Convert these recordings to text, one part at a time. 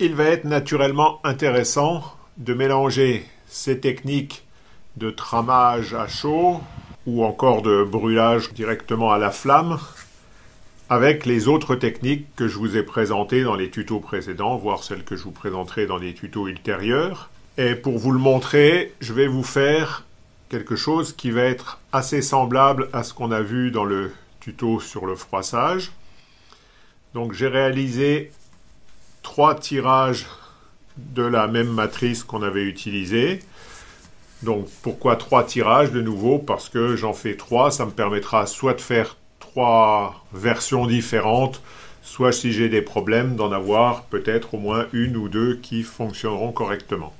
Il va être naturellement intéressant de mélanger ces techniques de tramage à chaud ou encore de brûlage directement à la flamme avec les autres techniques que je vous ai présentées dans les tutos précédents, voire celles que je vous présenterai dans les tutos ultérieurs. Et pour vous le montrer, je vais vous faire quelque chose qui va être assez semblable à ce qu'on a vu dans le tuto sur le froissage. Donc j'ai réalisé 3 tirages de la même matrice qu'on avait utilisée. Donc pourquoi 3 tirages de nouveau? Parce que j'en fais 3, ça me permettra soit de faire 3 versions différentes, soit si j'ai des problèmes d'en avoir peut-être au moins une ou deux qui fonctionneront correctement.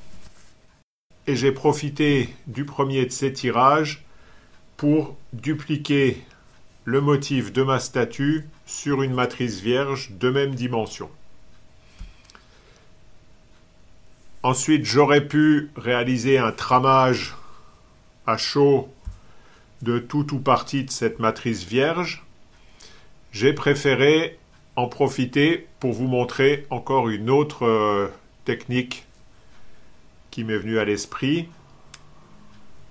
Et j'ai profité du premier de ces tirages pour dupliquer le motif de ma statue sur une matrice vierge de même dimension. Ensuite, j'aurais pu réaliser un tramage à chaud de tout ou partie de cette matrice vierge. J'ai préféré en profiter pour vous montrer encore une autre technique qui m'est venue à l'esprit,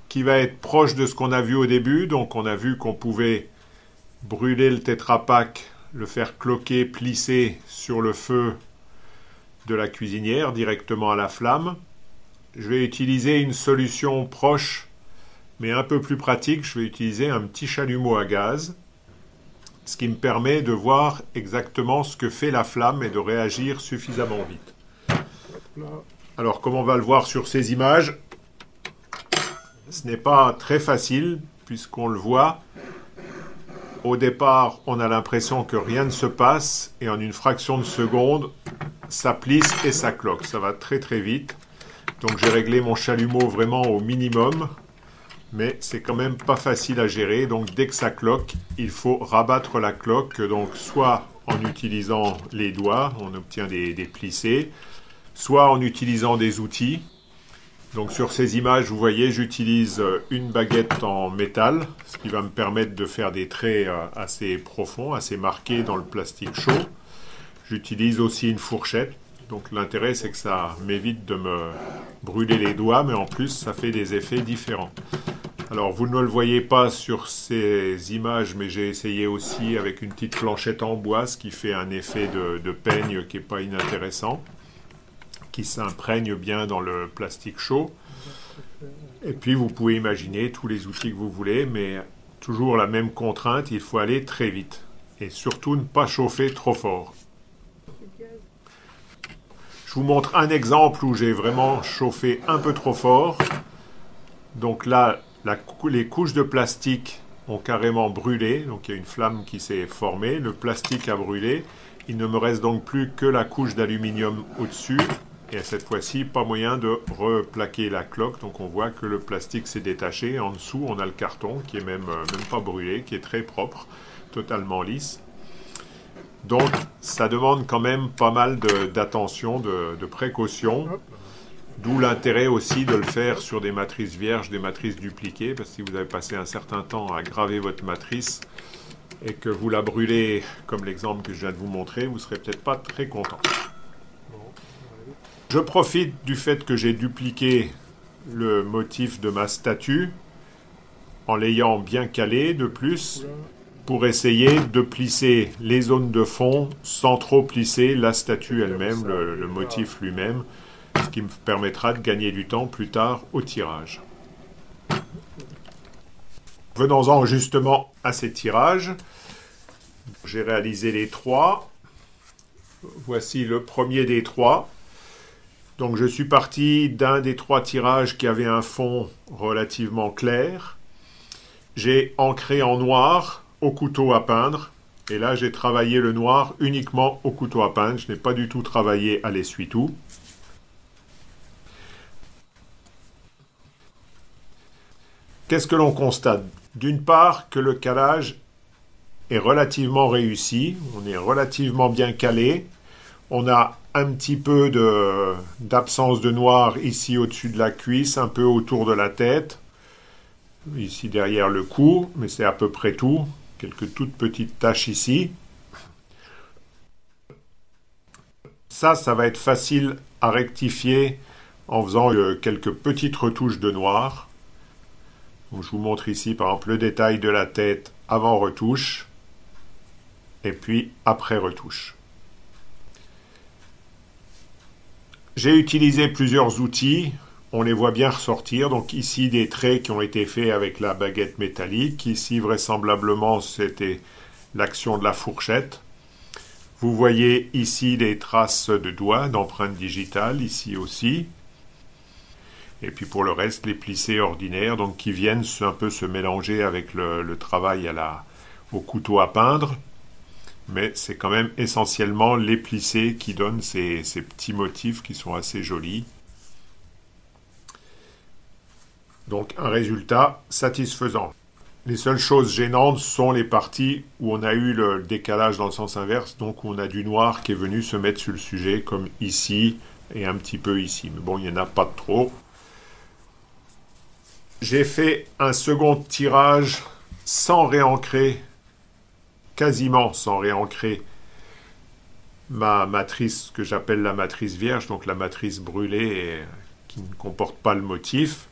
qui va être proche de ce qu'on a vu au début. Donc on a vu qu'on pouvait brûler le Tetra Pak, le faire cloquer, plisser sur le feu de la cuisinière directement à la flamme. Je vais utiliser une solution proche mais un peu plus pratique. Je vais utiliser un petit chalumeau à gaz, ce qui me permet de voir exactement ce que fait la flamme et de réagir suffisamment vite. Alors comme on va le voir sur ces images, ce n'est pas très facile puisqu'on le voit. Au départ, on a l'impression que rien ne se passe et en une fraction de seconde, ça plisse et ça cloque. Ça va très très vite. Donc j'ai réglé mon chalumeau vraiment au minimum, mais c'est quand même pas facile à gérer. Donc dès que ça cloque, il faut rabattre la cloque. Donc soit en utilisant les doigts, on obtient des plissés, soit en utilisant des outils. Donc sur ces images, vous voyez, j'utilise une baguette en métal, ce qui va me permettre de faire des traits assez profonds, assez marqués dans le plastique chaud. J'utilise aussi une fourchette. Donc l'intérêt, c'est que ça m'évite de me brûler les doigts, mais en plus, ça fait des effets différents. Alors vous ne le voyez pas sur ces images, mais j'ai essayé aussi avec une petite planchette en bois, ce qui fait un effet de peigne qui n'est pas inintéressant, qui s'imprègne bien dans le plastique chaud. Et puis vous pouvez imaginer tous les outils que vous voulez, mais toujours la même contrainte, il faut aller très vite. Et surtout ne pas chauffer trop fort. Je vous montre un exemple où j'ai vraiment chauffé un peu trop fort. Donc là, les couches de plastique ont carrément brûlé. Donc il y a une flamme qui s'est formée. Le plastique a brûlé. Il ne me reste donc plus que la couche d'aluminium au-dessus. Et cette fois-ci, pas moyen de replaquer la cloque. Donc on voit que le plastique s'est détaché. En dessous, on a le carton qui est même pas brûlé, qui est très propre, totalement lisse. Donc ça demande quand même pas mal d'attention, de précaution. D'où l'intérêt aussi de le faire sur des matrices vierges, des matrices dupliquées. Parce que si vous avez passé un certain temps à graver votre matrice et que vous la brûlez, comme l'exemple que je viens de vous montrer, vous ne serez peut-être pas très content. Je profite du fait que j'ai dupliqué le motif de ma statue en l'ayant bien calé de plus pour essayer de plisser les zones de fond sans trop plisser la statue elle-même, le motif lui-même, ce qui me permettra de gagner du temps plus tard au tirage. Venons-en justement à ces tirages. J'ai réalisé les 3. Voici le premier des 3. Donc je suis parti d'un des 3 tirages qui avait un fond relativement clair. J'ai ancré en noir au couteau à peindre. Et là j'ai travaillé le noir uniquement au couteau à peindre. Je n'ai pas du tout travaillé à l'essuie-tout. Qu'est-ce que l'on constate? D'une part que le calage est relativement réussi. On est relativement bien calé. On a un petit peu d'absence de noir ici au-dessus de la cuisse, un peu autour de la tête, ici derrière le cou, mais c'est à peu près tout. Quelques toutes petites taches ici. Ça va être facile à rectifier en faisant quelques petites retouches de noir. Donc, je vous montre ici par exemple le détail de la tête avant retouche et puis après retouche. J'ai utilisé plusieurs outils, on les voit bien ressortir. Donc ici des traits qui ont été faits avec la baguette métallique. Ici vraisemblablement c'était l'action de la fourchette. Vous voyez ici des traces de doigts, d'empreintes digitales, ici aussi. Et puis pour le reste, les plissés ordinaires, donc qui viennent un peu se mélanger avec le travail au couteau à peindre. Mais c'est quand même essentiellement les plissés qui donnent ces petits motifs qui sont assez jolis. Donc un résultat satisfaisant. Les seules choses gênantes sont les parties où on a eu le décalage dans le sens inverse, donc où on a du noir qui est venu se mettre sur le sujet, comme ici et un petit peu ici. Mais bon, il n'y en a pas de trop. J'ai fait un second tirage sans réancrer, quasiment sans réancrer, ma matrice que j'appelle la matrice vierge, donc la matrice brûlée qui ne comporte pas le motif.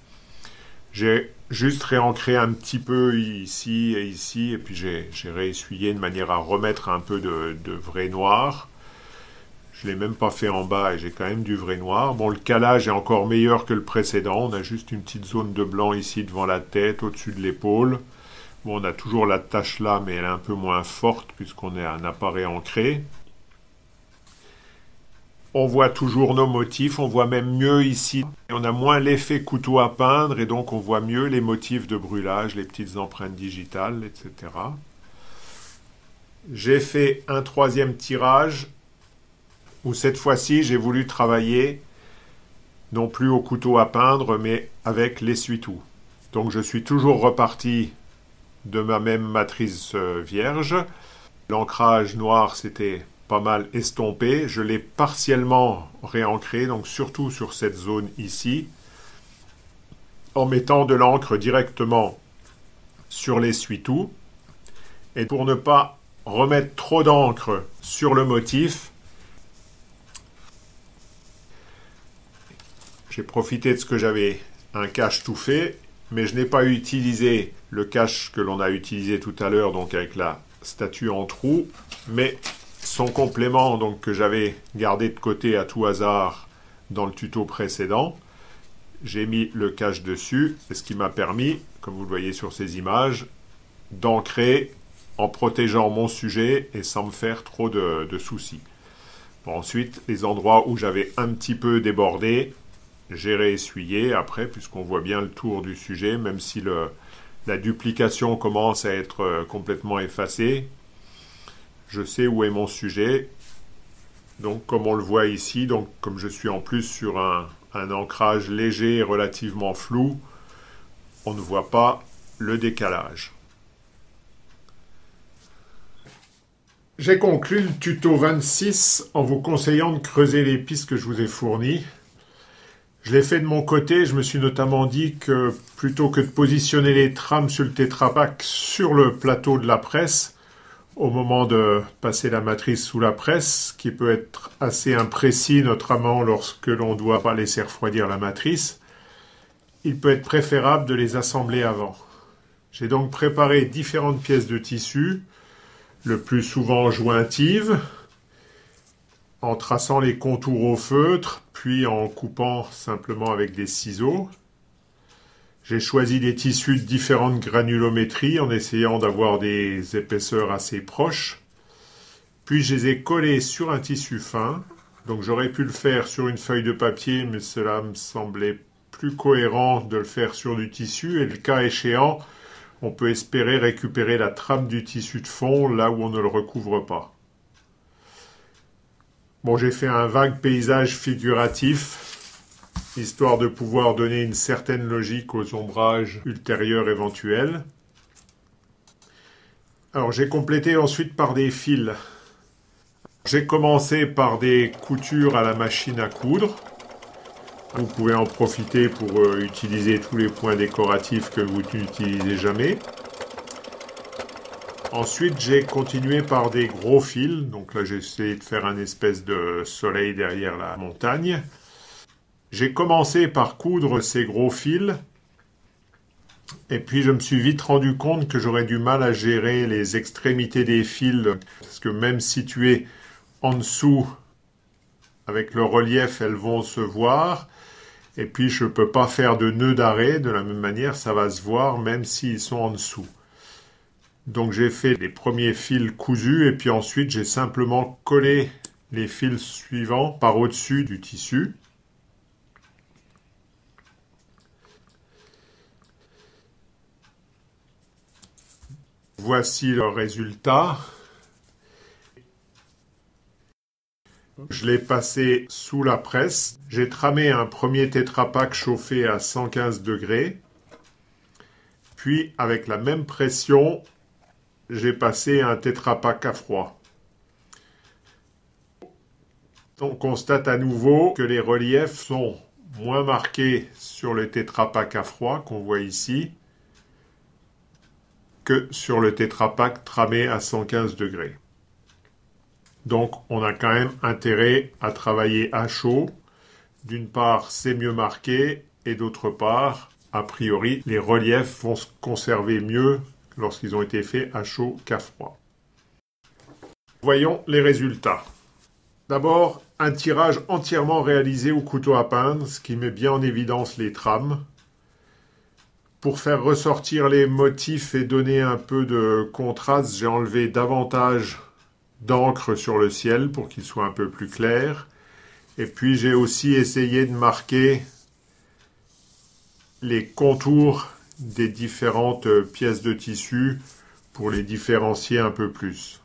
J'ai juste réancré un petit peu ici, et puis j'ai réessuyé de manière à remettre un peu de vrai noir. Je ne l'ai même pas fait en bas et j'ai quand même du vrai noir. Bon, le calage est encore meilleur que le précédent. On a juste une petite zone de blanc ici devant la tête, au-dessus de l'épaule. Bon, on a toujours la tache là, mais elle est un peu moins forte puisqu'on n'a pas réancré. On voit toujours nos motifs, on voit même mieux ici. On a moins l'effet couteau à peindre et donc on voit mieux les motifs de brûlage, les petites empreintes digitales, etc. J'ai fait un troisième tirage où cette fois-ci j'ai voulu travailler non plus au couteau à peindre mais avec l'essuie-tout. Donc je suis toujours reparti de ma même matrice vierge. L'ancrage noir c'était pas mal estompé, je l'ai partiellement réancré, donc surtout sur cette zone ici, en mettant de l'encre directement sur l'essuie-tout. Et pour ne pas remettre trop d'encre sur le motif, j'ai profité de ce que j'avais un cache tout fait, mais je n'ai pas utilisé le cache que l'on a utilisé tout à l'heure, donc avec la statue en trou, mais son complément donc, que j'avais gardé de côté à tout hasard dans le tuto précédent. J'ai mis le cache dessus, ce qui m'a permis, comme vous le voyez sur ces images, d'ancrer en protégeant mon sujet et sans me faire trop de soucis. Bon, ensuite, les endroits où j'avais un petit peu débordé, j'ai réessuyé après, puisqu'on voit bien le tour du sujet, même si la duplication commence à être complètement effacée. Je sais où est mon sujet, donc comme on le voit ici, donc comme je suis en plus sur un ancrage léger et relativement flou, on ne voit pas le décalage. J'ai conclu le tuto 26 en vous conseillant de creuser les pistes que je vous ai fournies. Je l'ai fait de mon côté, je me suis notamment dit que plutôt que de positionner les trames sur le Tetra Pak sur le plateau de la presse, au moment de passer la matrice sous la presse, qui peut être assez imprécis, notamment lorsque l'on ne doit pas laisser refroidir la matrice, il peut être préférable de les assembler avant. J'ai donc préparé différentes pièces de tissu, le plus souvent jointives, en traçant les contours au feutre, puis en coupant simplement avec des ciseaux. J'ai choisi des tissus de différentes granulométries en essayant d'avoir des épaisseurs assez proches. Puis je les ai collés sur un tissu fin. Donc j'aurais pu le faire sur une feuille de papier, mais cela me semblait plus cohérent de le faire sur du tissu. Et le cas échéant, on peut espérer récupérer la trame du tissu de fond là où on ne le recouvre pas. Bon, j'ai fait un vague paysage figuratif, histoire de pouvoir donner une certaine logique aux ombrages ultérieurs éventuels. Alors j'ai complété ensuite par des fils. J'ai commencé par des coutures à la machine à coudre. Vous pouvez en profiter pour utiliser tous les points décoratifs que vous n'utilisez jamais. Ensuite, j'ai continué par des gros fils. Donc là, j'ai essayé de faire un espèce de soleil derrière la montagne. J'ai commencé par coudre ces gros fils. Et puis, je me suis vite rendu compte que j'aurais du mal à gérer les extrémités des fils. Parce que même situées en dessous, avec le relief, elles vont se voir. Et puis, je ne peux pas faire de nœud d'arrêt. De la même manière, ça va se voir même s'ils sont en dessous. Donc j'ai fait les premiers fils cousus et puis ensuite j'ai simplement collé les fils suivants par au-dessus du tissu. Voici le résultat. Je l'ai passé sous la presse. J'ai tramé un premier Tetra Pak chauffé à 115 degrés. Puis avec la même pression, j'ai passé un Tetra Pak à froid. On constate à nouveau que les reliefs sont moins marqués sur le Tetra Pak à froid qu'on voit ici que sur le Tetra Pak tramé à 115 degrés. Donc on a quand même intérêt à travailler à chaud. D'une part, c'est mieux marqué et d'autre part, a priori, les reliefs vont se conserver mieux lorsqu'ils ont été faits à chaud qu'à froid. Voyons les résultats. D'abord, un tirage entièrement réalisé au couteau à peindre, ce qui met bien en évidence les trames. Pour faire ressortir les motifs et donner un peu de contraste, j'ai enlevé davantage d'encre sur le ciel pour qu'il soit un peu plus clair. Et puis j'ai aussi essayé de marquer les contours des différentes pièces de tissu pour les différencier un peu plus.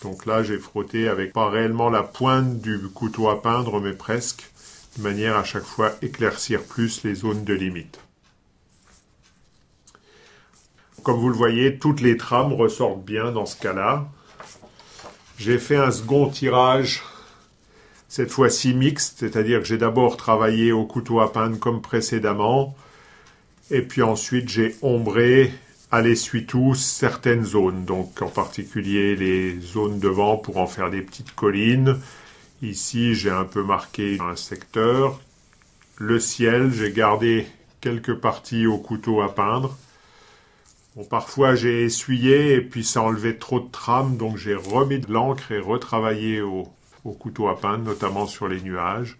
Donc là, j'ai frotté avec pas réellement la pointe du couteau à peindre, mais presque, de manière à chaque fois éclaircir plus les zones de limite. Comme vous le voyez, toutes les trames ressortent bien dans ce cas-là. J'ai fait un second tirage, cette fois-ci mixte, c'est-à-dire que j'ai d'abord travaillé au couteau à peindre comme précédemment, et puis ensuite j'ai ombré à l'essuie-tout certaines zones, donc en particulier les zones devant pour en faire des petites collines. Ici, j'ai un peu marqué un secteur. Le ciel, j'ai gardé quelques parties au couteau à peindre. Bon, parfois, j'ai essuyé et puis ça enlevait trop de trames, donc j'ai remis de l'encre et retravaillé au couteau à peindre, notamment sur les nuages.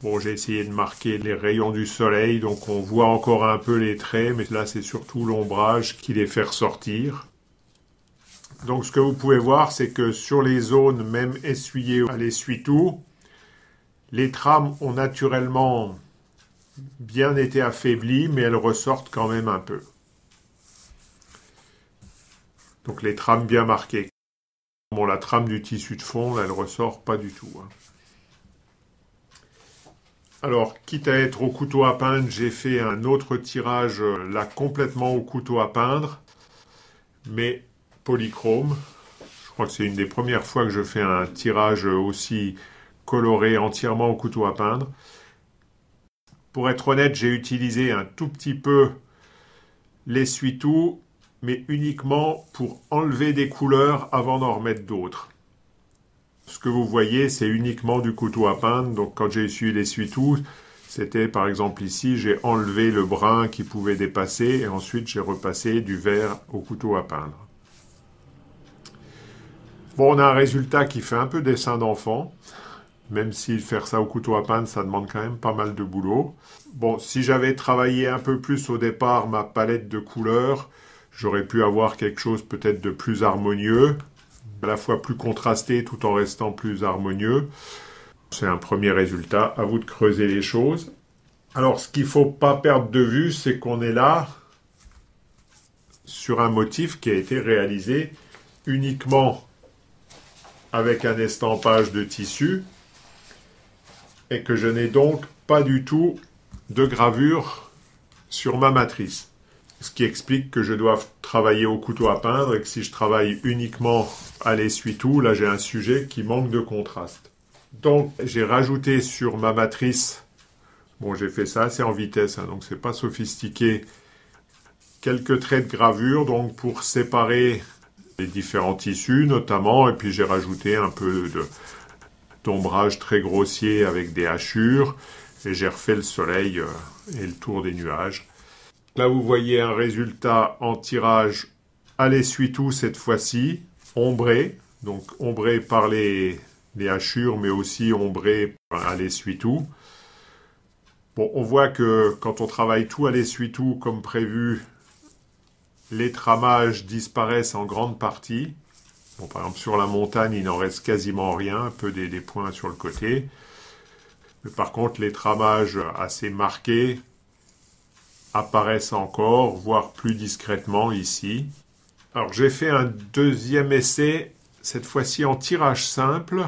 Bon, j'ai essayé de marquer les rayons du soleil, donc on voit encore un peu les traits, mais là, c'est surtout l'ombrage qui les fait ressortir. Donc, ce que vous pouvez voir, c'est que sur les zones, même essuyées à l'essuie-tout, les trames ont naturellement bien été affaiblies, mais elles ressortent quand même un peu. Donc, les trames bien marquées. Bon, la trame du tissu de fond, là, elle ressort pas du tout. Alors, quitte à être au couteau à peindre, j'ai fait un autre tirage là complètement au couteau à peindre, mais polychrome. Je crois que c'est une des premières fois que je fais un tirage aussi coloré entièrement au couteau à peindre. Pour être honnête, j'ai utilisé un tout petit peu l'essuie-tout, mais uniquement pour enlever des couleurs avant d'en remettre d'autres. Ce que vous voyez, c'est uniquement du couteau à peindre. Donc quand j'ai essuyé l'essuie-tout, c'était par exemple ici, j'ai enlevé le brun qui pouvait dépasser et ensuite j'ai repassé du vert au couteau à peindre. Bon, on a un résultat qui fait un peu dessin d'enfant, même si faire ça au couteau à peindre, ça demande quand même pas mal de boulot. Bon, si j'avais travaillé un peu plus au départ ma palette de couleurs, j'aurais pu avoir quelque chose peut-être de plus harmonieux, à la fois plus contrasté tout en restant plus harmonieux. C'est un premier résultat, à vous de creuser les choses. Alors, ce qu'il ne faut pas perdre de vue, c'est qu'on est là sur un motif qui a été réalisé uniquement avec un estampage de tissu et que je n'ai donc pas du tout de gravure sur ma matrice. Ce qui explique que je dois travailler au couteau à peindre et que si je travaille uniquement à l'essuie-tout, là j'ai un sujet qui manque de contraste. Donc j'ai rajouté sur ma matrice, bon j'ai fait ça assez en vitesse, donc c'est pas sophistiqué, quelques traits de gravure donc pour séparer les différents tissus notamment, et puis j'ai rajouté un peu d'ombrage très grossier avec des hachures, et j'ai refait le soleil et le tour des nuages. Là vous voyez un résultat en tirage à l'essuie-tout cette fois-ci, ombré, donc ombré par les hachures mais aussi ombré à l'essuie-tout. Bon, on voit que quand on travaille tout à l'essuie-tout comme prévu, les tramages disparaissent en grande partie. Bon, par exemple, sur la montagne, il n'en reste quasiment rien, un peu des points sur le côté. Mais par contre, les tramages assez marqués apparaissent encore, voire plus discrètement ici. Alors, j'ai fait un deuxième essai, cette fois-ci en tirage simple,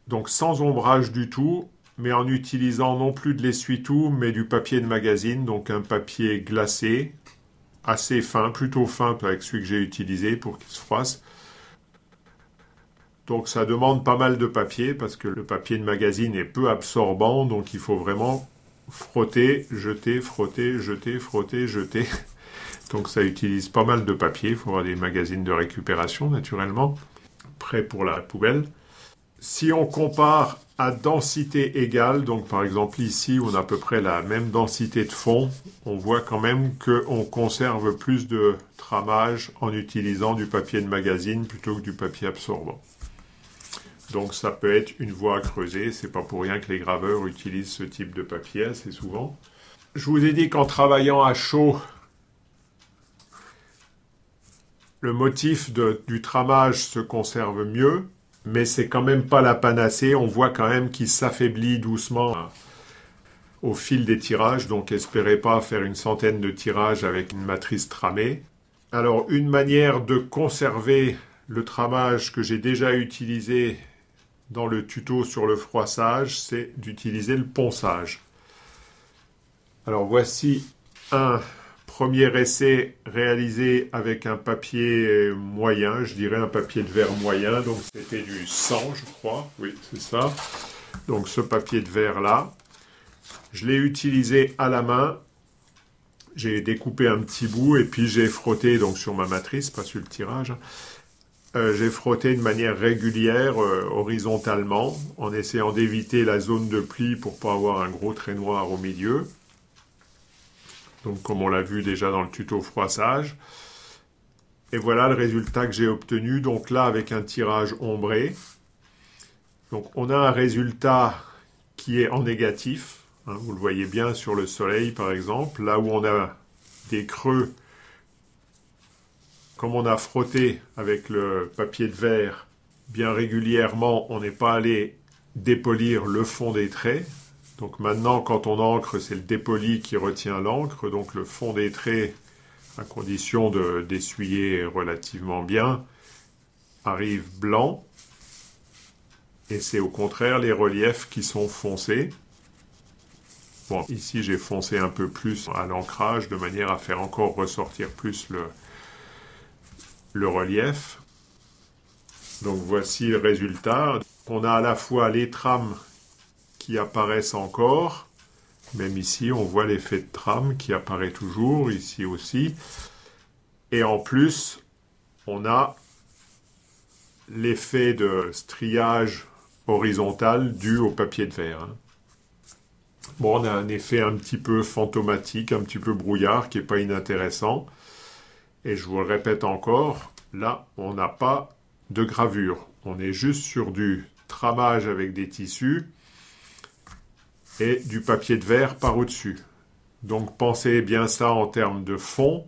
donc sans ombrage du tout, mais en utilisant non plus de l'essuie-tout, mais du papier de magazine, donc un papier glacé, assez fin, plutôt fin avec celui que j'ai utilisé pour qu'il se froisse. Donc ça demande pas mal de papier, parce que le papier de magazine est peu absorbant, donc il faut vraiment frotter, jeter, frotter, jeter, frotter, jeter. Donc ça utilise pas mal de papier, il faut avoir des magazines de récupération naturellement, prêts pour la poubelle. Si on compare à densité égale, donc par exemple ici on a à peu près la même densité de fond, on voit quand même qu'on conserve plus de tramage en utilisant du papier de magazine plutôt que du papier absorbant. Donc ça peut être une voie à creuser, c'est pas pour rien que les graveurs utilisent ce type de papier assez souvent. Je vous ai dit qu'en travaillant à chaud, le motif du tramage se conserve mieux, mais c'est quand même pas la panacée. On voit quand même qu'il s'affaiblit doucement au fil des tirages, donc espérez pas faire une centaine de tirages avec une matrice tramée. Alors une manière de conserver le tramage que j'ai déjà utilisé dans le tuto sur le froissage, c'est d'utiliser le ponçage. Alors voici un premier essai réalisé avec un papier moyen, je dirais un papier de verre moyen, donc c'était du 100 je crois, oui c'est ça. Donc ce papier de verre là, je l'ai utilisé à la main, j'ai découpé un petit bout et puis j'ai frotté donc sur ma matrice, pas sur le tirage, j'ai frotté de manière régulière, horizontalement, en essayant d'éviter la zone de pli pour pas avoir un gros trait noir au milieu. Donc comme on l'a vu déjà dans le tuto froissage. Et voilà le résultat que j'ai obtenu, donc là avec un tirage ombré. Donc on a un résultat qui est en négatif, hein, vous le voyez bien sur le soleil par exemple, là où on a des creux, comme on a frotté avec le papier de verre bien régulièrement, on n'est pas allé dépolir le fond des traits. Donc maintenant, quand on encre, c'est le dépoli qui retient l'encre. Donc le fond des traits, à condition d'essuyer relativement bien, arrive blanc. Et c'est au contraire les reliefs qui sont foncés. Bon, ici j'ai foncé un peu plus à l'ancrage, de manière à faire encore ressortir plus le relief. Donc voici le résultat. On a à la fois les trames qui apparaissent encore, même ici on voit l'effet de trame qui apparaît toujours, ici aussi, et en plus on a l'effet de striage horizontal dû au papier de verre. Bon, on a un effet un petit peu fantomatique, un petit peu brouillard, qui n'est pas inintéressant, et je vous le répète encore, là on n'a pas de gravure, on est juste sur du tramage avec des tissus, et du papier de verre par au-dessus. Donc pensez bien ça en termes de fond,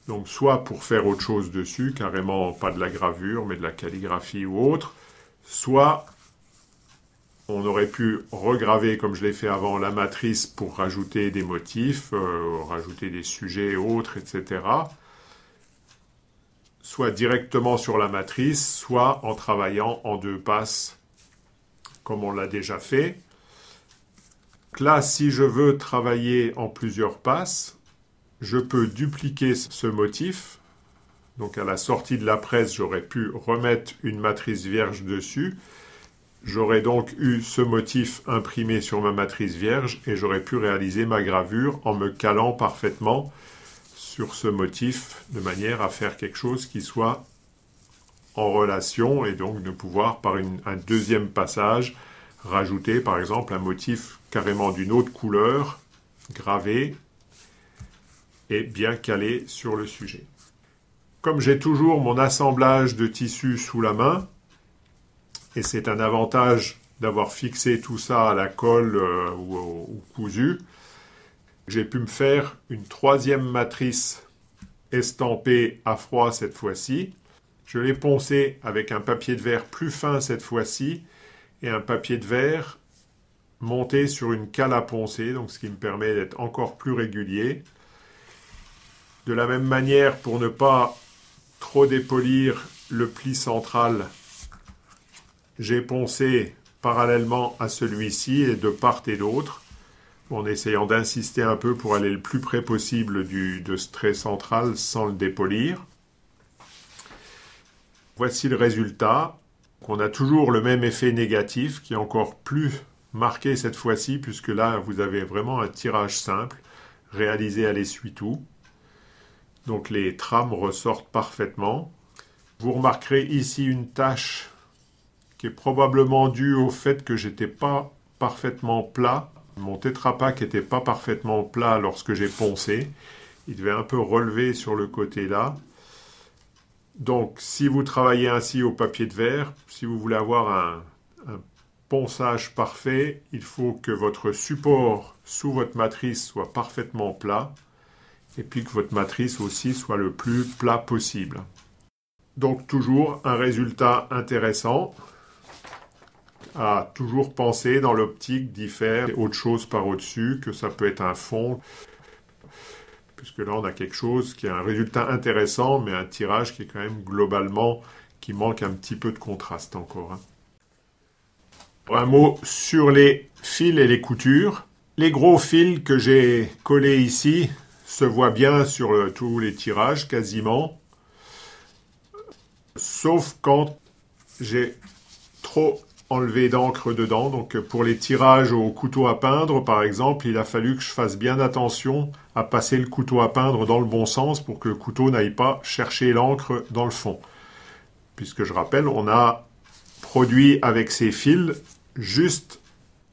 donc soit pour faire autre chose dessus, carrément pas de la gravure, mais de la calligraphie ou autre, soit on aurait pu regraver, comme je l'ai fait avant, la matrice pour rajouter des motifs, rajouter des sujets et autres, etc. Soit directement sur la matrice, soit en travaillant en 2 passes, comme on l'a déjà fait. Là, si je veux travailler en plusieurs passes, je peux dupliquer ce motif. Donc à la sortie de la presse, j'aurais pu remettre une matrice vierge dessus. J'aurais donc eu ce motif imprimé sur ma matrice vierge et j'aurais pu réaliser ma gravure en me calant parfaitement sur ce motif de manière à faire quelque chose qui soit en relation et donc de pouvoir par un deuxième passage rajouter par exemple un motif carrément d'une autre couleur gravé et bien calé sur le sujet. Comme j'ai toujours mon assemblage de tissus sous la main, et c'est un avantage d'avoir fixé tout ça à la colle ou au cousu, j'ai pu me faire une troisième matrice estampée à froid cette fois-ci. Je l'ai poncé avec un papier de verre plus fin cette fois-ci et un papier de verre monté sur une cale à poncer, donc ce qui me permet d'être encore plus régulier. De la même manière, pour ne pas trop dépolir le pli central, j'ai poncé parallèlement à celui-ci et de part et d'autre, en essayant d'insister un peu pour aller le plus près possible de ce trait central sans le dépolir. Voici le résultat. On a toujours le même effet négatif qui est encore plus marqué cette fois-ci, puisque là vous avez vraiment un tirage simple réalisé à l'essuie-tout. Donc les trames ressortent parfaitement. Vous remarquerez ici une tache qui est probablement due au fait que j'étais pas parfaitement plat. Mon Tetra Pak n'était pas parfaitement plat lorsque j'ai poncé. Il devait un peu relever sur le côté là. Donc si vous travaillez ainsi au papier de verre, si vous voulez avoir un ponçage parfait, il faut que votre support sous votre matrice soit parfaitement plat et puis que votre matrice aussi soit le plus plat possible. Donc toujours un résultat intéressant à toujours penser dans l'optique d'y faire autre chose par au-dessus, que ça peut être un fond, puisque là on a quelque chose qui a un résultat intéressant, mais un tirage qui est quand même globalement, qui manque un petit peu de contraste encore. Un mot sur les fils et les coutures. Les gros fils que j'ai collés ici se voient bien sur tous les tirages, quasiment, sauf quand j'ai trop enlevé d'encre dedans. Donc pour les tirages au couteau à peindre, par exemple, il a fallu que je fasse bien attention à passer le couteau à peindre dans le bon sens pour que le couteau n'aille pas chercher l'encre dans le fond. Puisque je rappelle, on a produit avec ces fils juste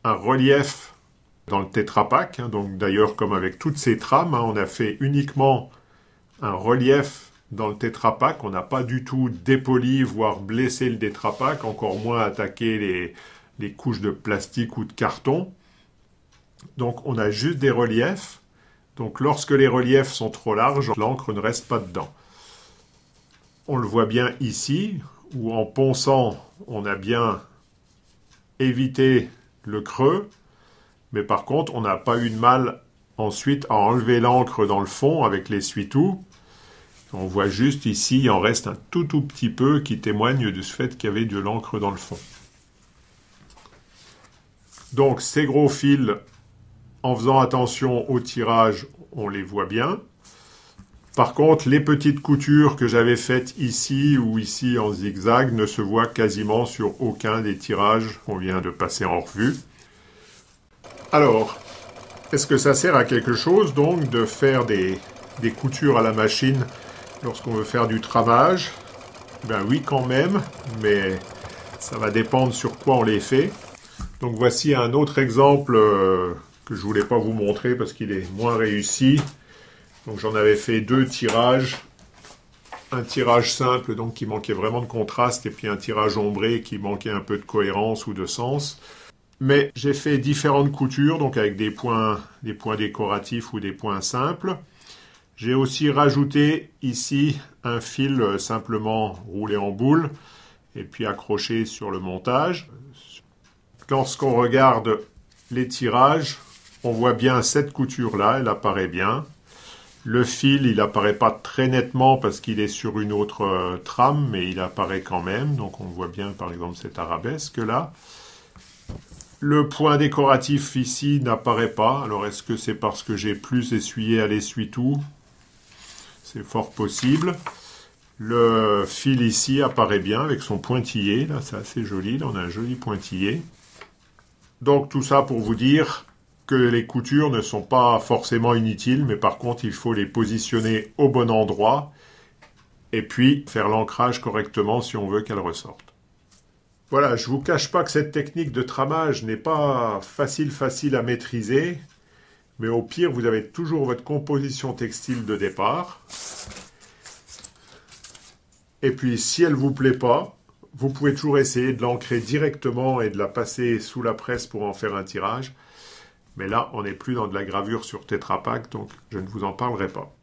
un relief dans le Tetra Pak. Donc d'ailleurs, comme avec toutes ces trames, on a fait uniquement un relief dans le Tetra Pak. On n'a pas du tout dépoli, voire blessé le Tetra Pak, encore moins attaqué les couches de plastique ou de carton. Donc on a juste des reliefs. Donc lorsque les reliefs sont trop larges, l'encre ne reste pas dedans. On le voit bien ici, où en ponçant, on a bien évité le creux, mais par contre, on n'a pas eu de mal ensuite à enlever l'encre dans le fond avec l'essuie-tout. On voit juste ici, il en reste un tout petit peu qui témoigne de ce fait qu'il y avait de l'encre dans le fond. Donc ces gros fils, en faisant attention au tirage, on les voit bien. Par contre, les petites coutures que j'avais faites ici ou ici en zigzag ne se voient quasiment sur aucun des tirages qu'on vient de passer en revue. Alors, est-ce que ça sert à quelque chose donc de faire des coutures à la machine lorsqu'on veut faire du tramage? Ben oui quand même, mais ça va dépendre sur quoi on les fait. Donc voici un autre exemple que je ne voulais pas vous montrer parce qu'il est moins réussi. Donc j'en avais fait deux tirages. Un tirage simple donc qui manquait vraiment de contraste et puis un tirage ombré qui manquait un peu de cohérence ou de sens. Mais j'ai fait différentes coutures donc avec des points décoratifs ou des points simples. J'ai aussi rajouté ici un fil simplement roulé en boule et puis accroché sur le montage. Lorsqu'on regarde les tirages, on voit bien cette couture-là, elle apparaît bien. Le fil, il apparaît pas très nettement parce qu'il est sur une autre trame, mais il apparaît quand même. Donc on voit bien par exemple cette arabesque-là. Le point décoratif ici n'apparaît pas. Alors est-ce que c'est parce que j'ai plus essuyé à l'essuie-tout? C'est fort possible. Le fil ici apparaît bien avec son pointillé. Là, c'est assez joli. Là, on a un joli pointillé. Donc tout ça pour vous dire, que les coutures ne sont pas forcément inutiles, mais par contre, il faut les positionner au bon endroit et puis faire l'ancrage correctement si on veut qu'elles ressortent. Voilà, je ne vous cache pas que cette technique de tramage n'est pas facile à maîtriser, mais au pire, vous avez toujours votre composition textile de départ. Et puis, si elle ne vous plaît pas, vous pouvez toujours essayer de l'ancrer directement et de la passer sous la presse pour en faire un tirage. Mais là, on n'est plus dans de la gravure sur Tetra Pak, donc je ne vous en parlerai pas.